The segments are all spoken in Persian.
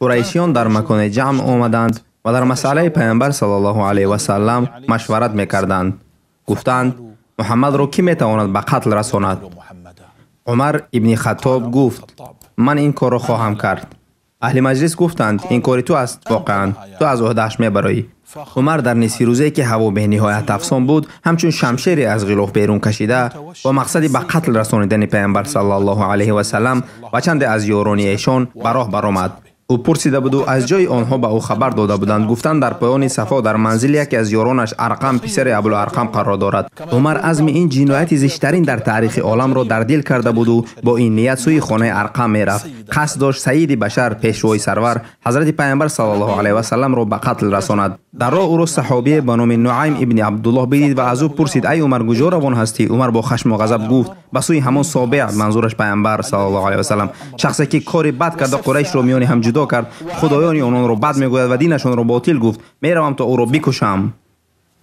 قریشیان در مکان جمع آمدند و در مسئله پیامبر صلی الله علیه و سلم مشورت میکردند. گفتند محمد را کی میتواند به قتل رساند؟ عمر ابن خطاب گفت من این کار را خواهم کرد. اهل مجلس گفتند این کار تو است، واقعا تو از عهده‌اش میبری. عمر در نصف روزی که هوا به نهایت افسان بود همچون شمشیری از غلاف بیرون کشیده با مقصدی به قتل رسانیدن پیامبر صلی الله علیه و سلم و چند از یاران ایشان به راه برآمد. او پرسیده بود و از جای آنها به او خبر داده بودند. گفتند در پایان صفا در منزل یکی از یارانش ارقم پسر ابوالارقم قرار دارد. عمر عزم این جنایت زشترین در تاریخ عالم را در دل کرده بود و با این نیت سوی خانه ارقم میرفت. قصد داشت سید بشر پیشوای سرور حضرت پیامبر صلی الله علیه و سلم را به قتل رساند. در راه او را صحابی به نام نعیم ابن عبدالله بدید و از او پرسید ای عمر کجا روان هستی؟ عمر با خشم و غضب گفت به سوی همان صابع، منظورش پیامبر صلی الله علیه و سلم، شخصی که کاری بد کرده قریش را میان هم جدا کرد، خدایان آنان را بد میگوید و دینشان را باطل گفت. میروم تا او را بکشم.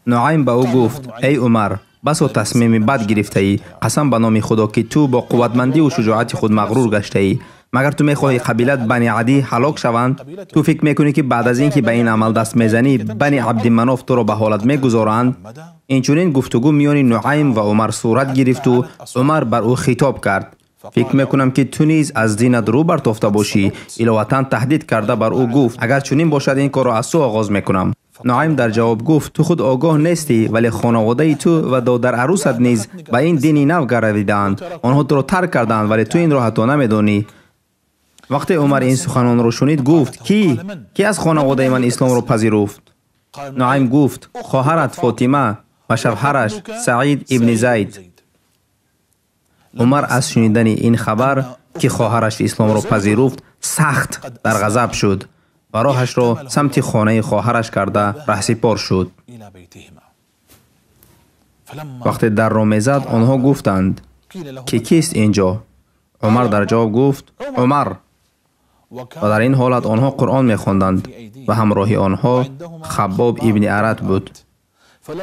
نعیم به او گفت ای عمر بسا تصمیم بد گرفته ای. قسم به نام خدا که تو با قوتمندی و شجاعت خود مغرور گشته ای. مگر تو میخواهی قبیلت بنی عدی هلاک شوند؟ تو فکر میکنی که بعد از اینکه به این عمل دست میزنی بنی عبدمناف تو را به حالت میگذارند؟ اینچنین گفتگو میان نعیم و عمر صورت گرفت و عمر بر او خطاب کرد. فکر میکنم که تو نیز از دینت رو برتافته باشی. علاوه تهدید کرده بر او گفت اگر چنین باشد این کار را از تو آغاز میکنم. نعیم در جواب گفت تو خود آگاه نیستی ولی خانواده تو و دادر عروست نیز به این دینی نو گرویدند. آنها تو را ترک کردند ولی تو این را حتی نمیدانی. وقتی عمر این سخنان را شنید گفت کی از خانواده من اسلام را پذیرفت؟ نعیم گفت خواهرت فاطمه و شوهرش سعید ابن زید. عمر از شنیدن این خبر که خواهرش اسلام را پذیرفت سخت در غضب شد و راهش را سمت خانه خواهرش کرده رهسپار شد. وقتی در را میزد آنها گفتند که کیست اینجا؟ عمر در جواب گفت عمر. و در این حالت آنها قرآن می‌خواندند و همراهی آنها خباب ابن ارت بود.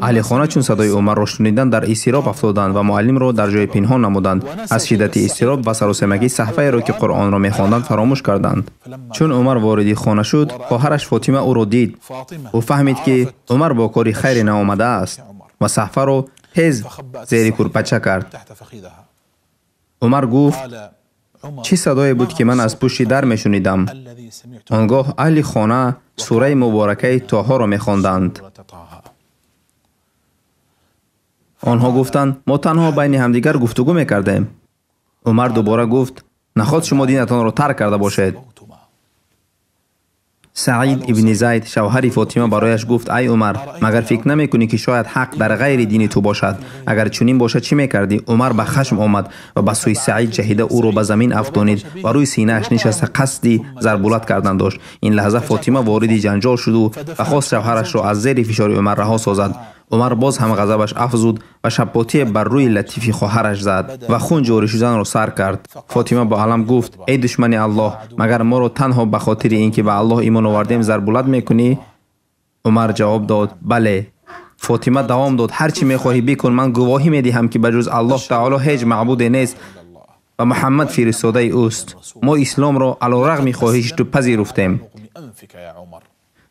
اهل خانه چون صدای عمر را شنیدند در اضطراب افتادند و معلم را در جای پنهان نمودند. از شدت اضطراب و سراسیمگی صحفه را که قرآن را می‌خواندند فراموش کردند. چون عمر وارد خانه شد خواهرش فاطمه او را دید و فهمید که عمر با کاری خیر نآمده است و صحفه را تیز زیر کرپچه کرد. عمر گفت چه صدایی بود که من از پشت در میشنیدم؟ آنگاه اهل خانه سوره مبارکه طه را میخواندند. آنها گفتند ما تنها بین همدیگر گفتگو میکردیم. عمر دوباره گفت نخواهد شما دینتان را ترک کرده باشید. سعید ابن زید شوهر فاطمه برایش گفت ای عمر مگر فکر نمیکنی که شاید حق در غیر دین تو باشد؟ اگر چنین باشد چی میکردی؟ عمر به خشم آمد و به سوی سعید جهیده او را به زمین افشانید و روی سینه اش نشسته قصدی ضربولت کردن داشت. این لحظه فاطمه وارد جنجال شد و خواست شوهرش را از زیر فشار عمر رها سازد. عمر باز هم غضبش افزود و شپاتی بر روی لطیفی خواهرش زد و خون جاری شدن را سر کرد. فاطمه با علم گفت ای دشمن الله مگر ما را تنها به خاطر اینکه به الله ایمان آوردیم ضربولت میکنی؟ عمر جواب داد بله. فاطمه دوام داد هر چی میخواهی بکن، من گواهی میدهم که بجز الله تعالی هیچ معبود نیست و محمد فرستاده اوست. ما اسلام را علی رغم خواهش تو پذیرفتیم.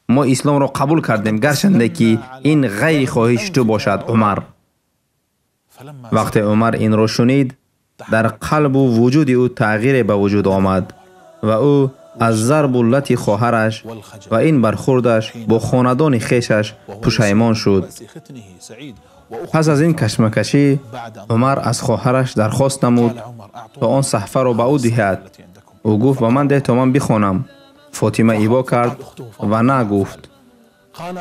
ما اسلام را قبول کردیم گرچه که این غیر خواهش تو باشد. عمر وقتی عمر این را شنید در قلب و وجود او تغییر به وجود آمد و او از ضرب و لط خواهرش و این برخوردش با خاندان خویشش پشیمان شد. پس از این کشمکشی عمر از خواهرش درخواست نمود تا آن صحفه را به او دهد. او گفت و من ده تا من بخوانم. فاطمه ایبا کرد و نه گفت.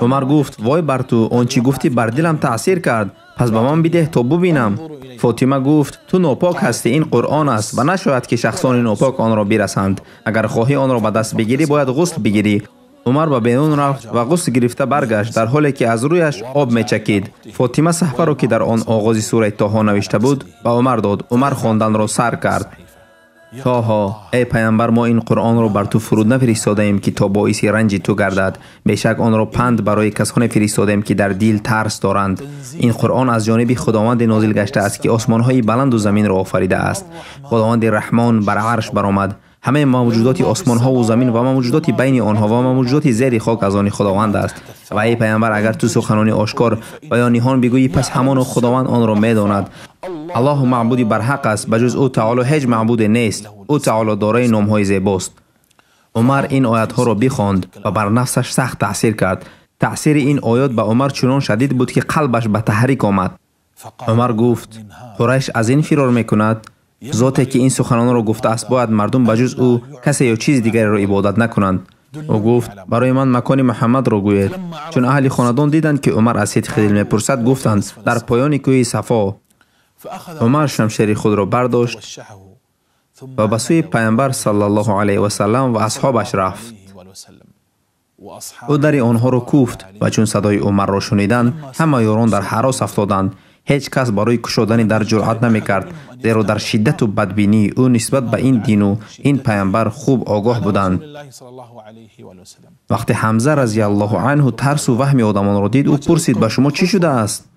عمر گفت وای بر تو، آنچه گفتی بر دلم تأثیر کرد، پس به من بده تا ببینم. فاطمه گفت تو ناپاک هستی، این قرآن است و نشاید که شخصان ناپاک آن را برسند. اگر خواهی آن را به دست بگیری باید غسل بگیری. عمر به بیرون رفت و غسل گرفته برگشت در حالی که از رویش آب میچکید. فاطمه صحفه را که در آن آغاز سوره طه نوشته بود به عمر داد. عمر خواندن را سر کرد. طه ای پیامبر ما این قرآن را بر تو فرود نفرستاده ایم که تا باعث رنج تو گردد. بیشک آن را پند برای کسانی فرستاده ایم که در دل ترس دارند. این قرآن از جانب خداوند نازل گشته است که آسمان های بلند و زمین را آفریده است. خداوند رحمان بر عرش برآمد. همه موجودات آسمان ها و زمین و موجودات بین آنها و موجودات زیر خاک از آن خداوند است. و ای پیامبر اگر تو سخنان آشکار و یا نهان بگویی پس همان خداوند آن را میداند. الله معبودی برحق است، بجز او تعالی هیچ معبود نیست. او تعالی دارای نام های زیباست. عمر این آیات ها را بخواند و بر نفسش سخت تأثیر کرد. تأثیر این آیات به عمر چنان شدید بود که قلبش به تحریک آمد. عمر گفت قریش از این فرار میکند؟ ذاتی که این سخنان را گفته است باید مردم بجز او کسی یا چیز دیگری را عبادت نکنند. او گفت برای من مکان محمد را گویید. چون اهل خاندان دیدند که عمر از صدق دل میپرسد گفتند در پایان کوه صفا. عمر شمشیر خود را برداشت و به سوی پیامبر صلی الله علیه و سلم و اصحابش رفت. او در آنها را کوفت و چون صدای عمر را شنیدند همه یاران در هراس افتادند. هیچ کس برای کشودن در جرأت نمیکرد، زیرا در شدت و بدبینی او نسبت به این دین و این پیامبر خوب آگاه بودند. وقتی حمزه رضی الله عنه ترس و وهم آدمان را دید، او پرسید به شما چی شده است؟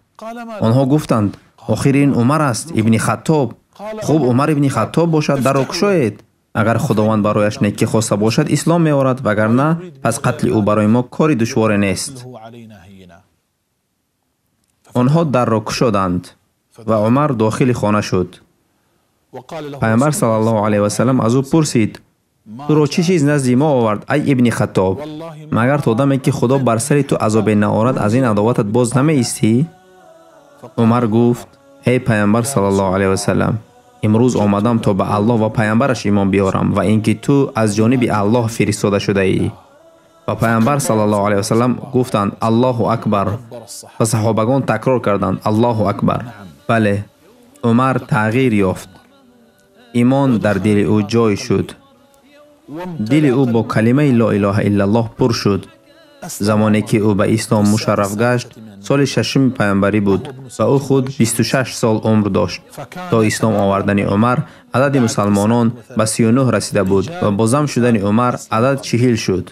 آنها گفتند آخر این عمر است ابن خطاب. خوب عمر ابن خطاب باشد در را گشایید. اگر خداوند برایش نیکی خواسته باشد اسلام می آورد، وگرنه پس قتل او برای ما کاری دشوار نیست. آنها در را گشودند و عمر داخل خانه شد. پیامبر صلی الله علیه و سلم از او پرسید تو را چه چیز نزد ما آورد ای ابن خطاب؟ مگر تا دمی که خدا بر سر تو عذاب نآورد از این عداوتت باز نمی ایستی؟ عمر گفت ای پیامبر صلی الله علیه و سلم، امروز آمدم تا به الله و پیامبرش ایمان بیارم و اینکه تو از جانب الله فرستاده شده ای. و پیامبر صلی الله علیه و سلم گفتند الله اکبر و صحابگان تکرار کردند الله اکبر. بله، عمر تغییر یافت. ایمان در دل او جای شد. دل او با کلمه لا اله الا الله پر شد. زمانی که او به اسلام مشرف گشت سال 6 پیامبری بود و او خود 26 سال عمر داشت. تا اسلام آوردن عمر عدد مسلمانان به 39 رسیده بود و با جمع شدن عمر عدد 40 شد.